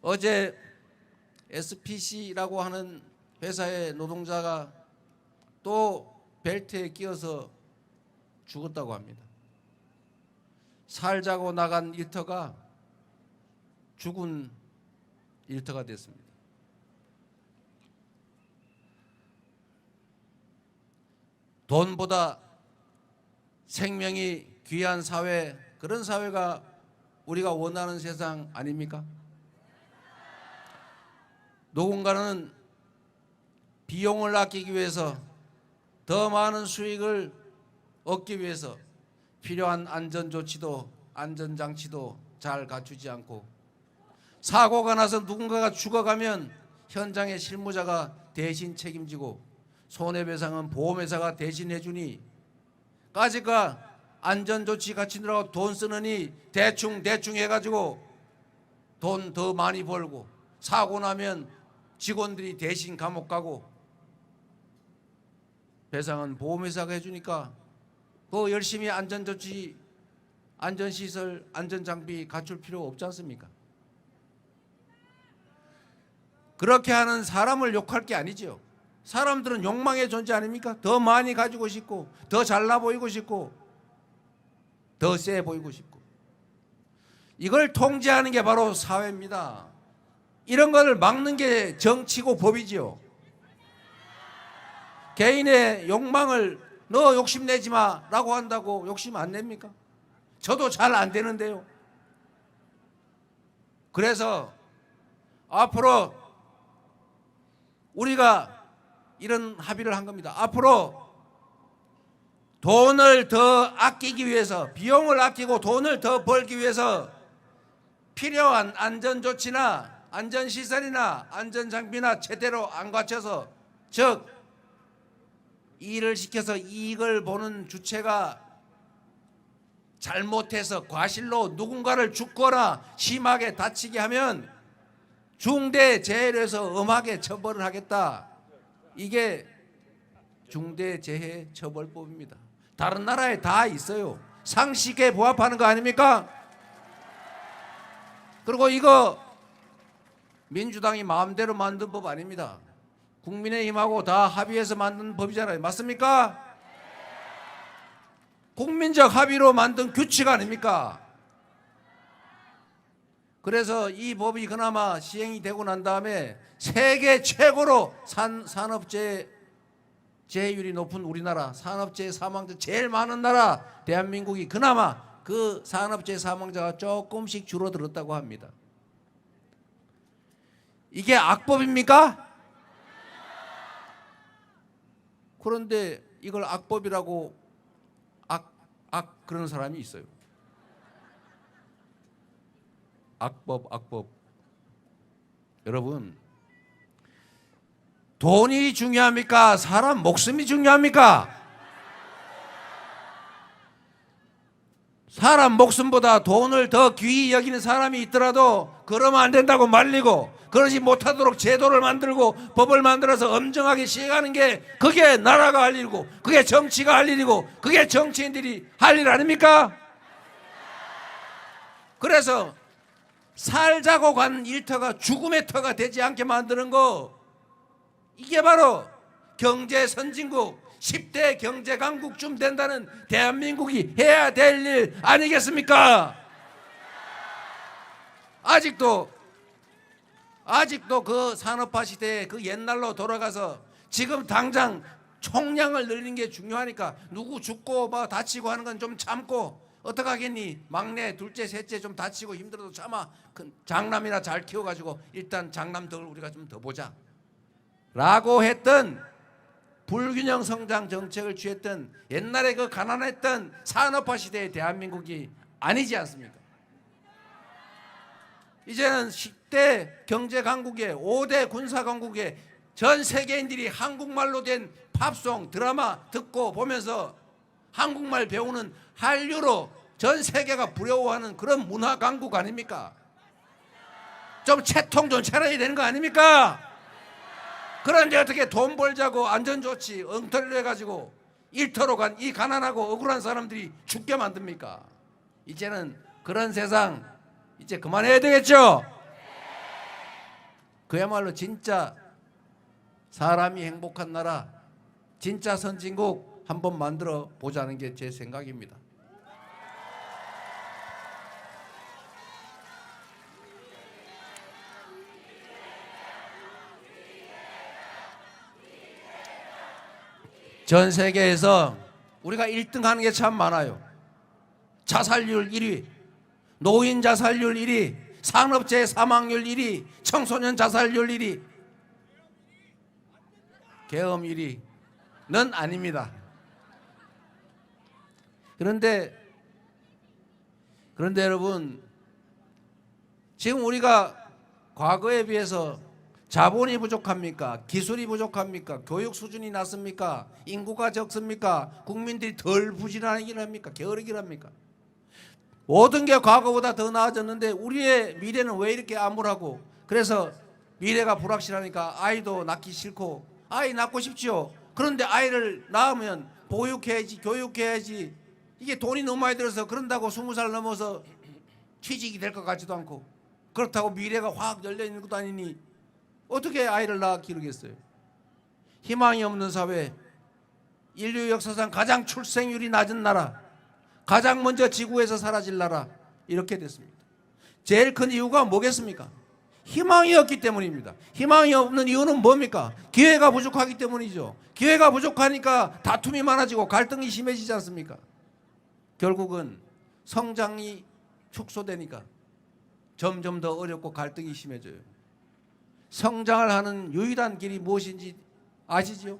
어제 SPC라고 하는 회사의 노동자가 또 벨트에 끼어서 죽었다고 합니다. 살자고 나간 일터가 죽은 일터가 됐습니다. 돈보다 생명이 귀한 사회, 그런 사회가 우리가 원하는 세상 아닙니까? 누군가는 비용을 아끼기 위해서, 더 많은 수익을 얻기 위해서 필요한 안전조치도 안전장치도 잘 갖추지 않고, 사고가 나서 누군가가 죽어가면 현장의 실무자가 대신 책임지고 손해배상은 보험회사가 대신해 주니, 까짓과 안전조치 갖추느라고 돈 쓰느니 대충 해가지고 돈 더 많이 벌고, 사고 나면 직원들이 대신 감옥 가고, 배상은 보험회사가 해주니까 그 열심히 안전조치, 안전시설, 안전장비 갖출 필요 없지 않습니까? 그렇게 하는 사람을 욕할 게 아니죠. 사람들은 욕망의 존재 아닙니까? 더 많이 가지고 싶고, 더 잘나 보이고 싶고, 더 세 보이고 싶고. 이걸 통제하는 게 바로 사회입니다. 이런 것을 막는 게 정치고 법이지요. 개인의 욕망을 너 욕심내지 마 라고 한다고 욕심 안 냅니까? 저도 잘 안 되는데요. 그래서 앞으로 우리가 이런 합의를 한 겁니다. 앞으로 돈을 더 아끼기 위해서, 비용을 아끼고 돈을 더 벌기 위해서 필요한 안전조치나 안전시설이나 안전장비나 제대로 안 갖춰서, 즉 일을 시켜서 이익을 보는 주체가 잘못해서 과실로 누군가를 죽거나 심하게 다치게 하면 중대재해에서 엄하게 처벌을 하겠다. 이게 중대재해처벌법입니다. 다른 나라에 다 있어요. 상식에 부합하는 거 아닙니까? 그리고 이거 민주당이 마음대로 만든 법 아닙니다. 국민의힘하고 다 합의해서 만든 법이잖아요. 맞습니까? 국민적 합의로 만든 규칙 아닙니까? 그래서 이 법이 그나마 시행이 되고 난 다음에 세계 최고로 산업재해 재해율이 높은 우리나라, 산업재해 사망자 제일 많은 나라 대한민국이 그나마 그 산업재해 사망자가 조금씩 줄어들었다고 합니다. 이게 악법입니까? 그런데 이걸 악법이라고 그러는 사람이 있어요. 악법. 여러분, 돈이 중요합니까? 사람 목숨이 중요합니까? 사람 목숨보다 돈을 더 귀히 여기는 사람이 있더라도 그러면 안 된다고 말리고, 그러지 못하도록 제도를 만들고 법을 만들어서 엄정하게 시행하는 게 그게 나라가 할 일이고, 그게 정치가 할 일이고, 그게 정치인들이 할 일 아닙니까? 그래서 살자고 간 일터가 죽음의 터가 되지 않게 만드는 거, 이게 바로 경제 선진국 10대 경제 강국쯤 된다는 대한민국이 해야 될 일 아니겠습니까? 아직도 그 산업화 시대에 그 옛날로 돌아가서 지금 당장 총량을 늘리는 게 중요하니까 누구 죽고 뭐 다치고 하는 건 좀 참고, 어떡하겠니? 막내, 둘째, 셋째 좀 다치고 힘들어도 참아. 장남이나 잘 키워가지고 일단 장남들 우리가 좀 더 보자 라고 했던, 불균형 성장 정책을 취했던 옛날에 그 가난했던 산업화 시대의 대한민국이 아니지 않습니까? 이제는 10대 경제 강국에, 5대 군사 강국에 전 세계인들이 한국말로 된 팝송, 드라마 듣고 보면서 한국말 배우는 한류로 전 세계가 부러워하는 그런 문화 강국 아닙니까? 좀 채통 좀 차려야 되는 거 아닙니까? 그런데 어떻게 돈 벌자고 안전조치 엉터리로 해가지고 일터로 간 이 가난하고 억울한 사람들이 죽게 만듭니까? 이제는 그런 세상 이제 그만해야 되겠죠? 그야말로 진짜 사람이 행복한 나라, 진짜 선진국 한번 만들어 보자는 게 제 생각입니다. 전 세계에서 우리가 1등 하는 게 참 많아요. 자살률 1위, 노인 자살률 1위, 산업재해 사망률 1위, 청소년 자살률 1위, 계엄 1위는 아닙니다. 그런데 여러분, 지금 우리가 과거에 비해서 자본이 부족합니까? 기술이 부족합니까? 교육 수준이 낮습니까? 인구가 적습니까? 국민들이 덜 부지런하긴 합니까? 게으르긴 합니까? 모든 게 과거보다 더 나아졌는데 우리의 미래는 왜 이렇게 암울하고, 그래서 미래가 불확실하니까 아이도 낳기 싫고, 아이 낳고 싶지요. 그런데 아이를 낳으면 보육해야지, 교육해야지, 이게 돈이 너무 많이 들어서 그런다고 20살 넘어서 취직이 될 것 같지도 않고, 그렇다고 미래가 확 열려있는 것도 아니니 어떻게 아이를 낳아 기르겠어요? 희망이 없는 사회, 인류 역사상 가장 출생률이 낮은 나라, 가장 먼저 지구에서 사라질 나라, 이렇게 됐습니다. 제일 큰 이유가 뭐겠습니까? 희망이 없기 때문입니다. 희망이 없는 이유는 뭡니까? 기회가 부족하기 때문이죠. 기회가 부족하니까 다툼이 많아지고 갈등이 심해지지 않습니까? 결국은 성장이 축소되니까 점점 더 어렵고 갈등이 심해져요. 성장을 하는 유일한 길이 무엇인지 아시죠?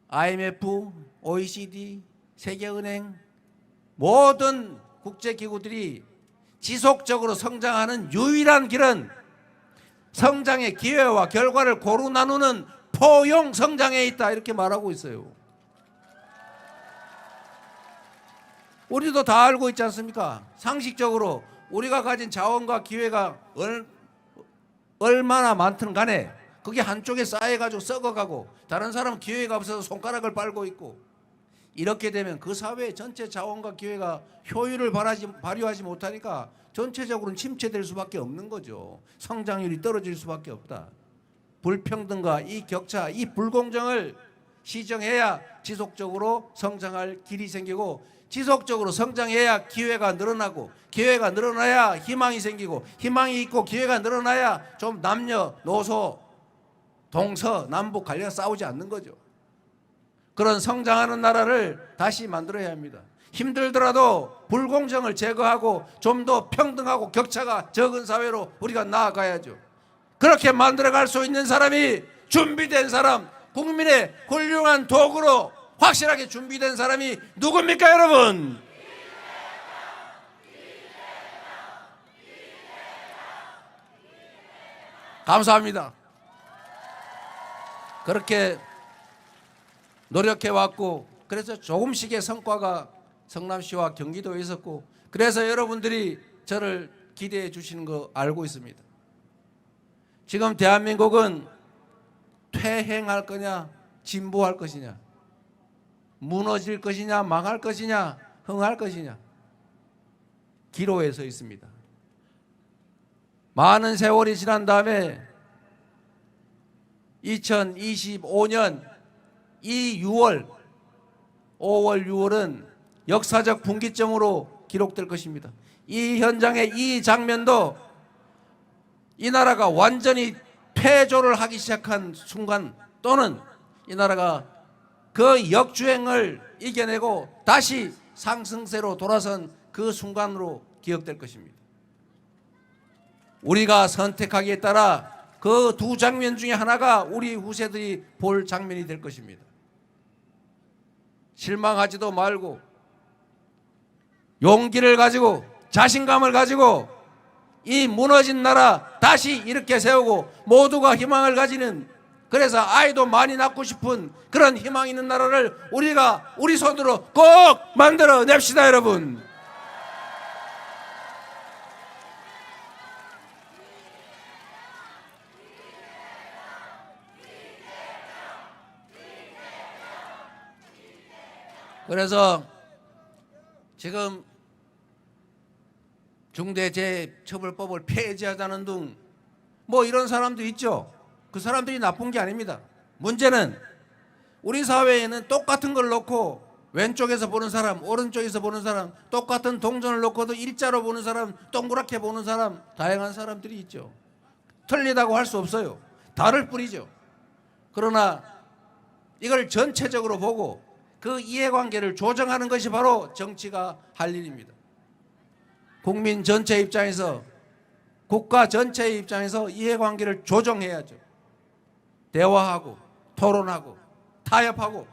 IMF, OECD, 세계은행, 모든 국제기구들이 지속적으로 성장하는 유일한 길은 성장의 기회와 결과를 고루 나누는 포용 성장에 있다, 이렇게 말하고 있어요. 우리도 다 알고 있지 않습니까? 상식적으로 우리가 가진 자원과 기회가 얼마나 많든 간에 그게 한쪽에 쌓여가지고 썩어가고 다른 사람은 기회가 없어서 손가락을 빨고 있고, 이렇게 되면 그 사회의 전체 자원과 기회가 효율을 발휘하지 못하니까 전체적으로는 침체될 수밖에 없는 거죠. 성장률이 떨어질 수밖에 없다. 불평등과 이 격차, 이 불공정을 시정해야 지속적으로 성장할 길이 생기고, 지속적으로 성장해야 기회가 늘어나고, 기회가 늘어나야 희망이 생기고, 희망이 있고 기회가 늘어나야 좀 남녀노소 동서 남북 갈려 싸우지 않는 거죠. 그런 성장하는 나라를 다시 만들어야 합니다. 힘들더라도 불공정을 제거하고 좀 더 평등하고 격차가 적은 사회로 우리가 나아가야죠. 그렇게 만들어갈 수 있는 사람이 준비된 사람, 국민의 훌륭한 도구로 확실하게 준비된 사람이 누굽니까, 여러분? 감사합니다. 그렇게 노력해왔고, 그래서 조금씩의 성과가 성남시와 경기도에 있었고, 그래서 여러분들이 저를 기대해 주시는 거 알고 있습니다. 지금 대한민국은 퇴행할 거냐, 진보할 것이냐, 무너질 것이냐, 망할 것이냐, 흥할 것이냐, 기로에 서 있습니다. 많은 세월이 지난 다음에 2025년 이 5월 6월은 역사적 분기점으로 기록될 것입니다. 이 현장의 이 장면도 이 나라가 완전히 패조를 하기 시작한 순간, 또는 이 나라가 그 역주행을 이겨내고 다시 상승세로 돌아선 그 순간으로 기억될 것입니다. 우리가 선택하기에 따라 그 두 장면 중에 하나가 우리 후세들이 볼 장면이 될 것입니다. 실망하지도 말고 용기를 가지고 자신감을 가지고 이 무너진 나라 다시 일으켜 세우고 모두가 희망을 가지는, 그래서 아이도 많이 낳고 싶은 그런 희망 있는 나라를 우리가 우리 손으로 꼭 만들어 냅시다, 여러분. 그래서 지금 중대재해처벌법을 폐지하자는 등 뭐 이런 사람도 있죠. 그 사람들이 나쁜 게 아닙니다. 문제는 우리 사회에는 똑같은 걸 놓고 왼쪽에서 보는 사람, 오른쪽에서 보는 사람, 똑같은 동전을 놓고도 일자로 보는 사람, 동그랗게 보는 사람, 다양한 사람들이 있죠. 틀리다고 할 수 없어요. 다를 뿐이죠. 그러나 이걸 전체적으로 보고 그 이해관계를 조정하는 것이 바로 정치가 할 일입니다. 국민 전체 입장에서, 국가 전체의 입장에서 이해관계를 조정해야죠. 대화하고 토론하고 타협하고,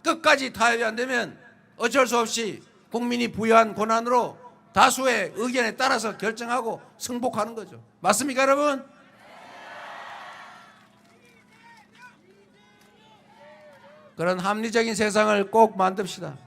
끝까지 타협이 안 되면 어쩔 수 없이 국민이 부여한 권한으로 다수의 의견에 따라서 결정하고 승복하는 거죠. 맞습니까, 여러분? 그런 합리적인 세상을 꼭 만듭시다.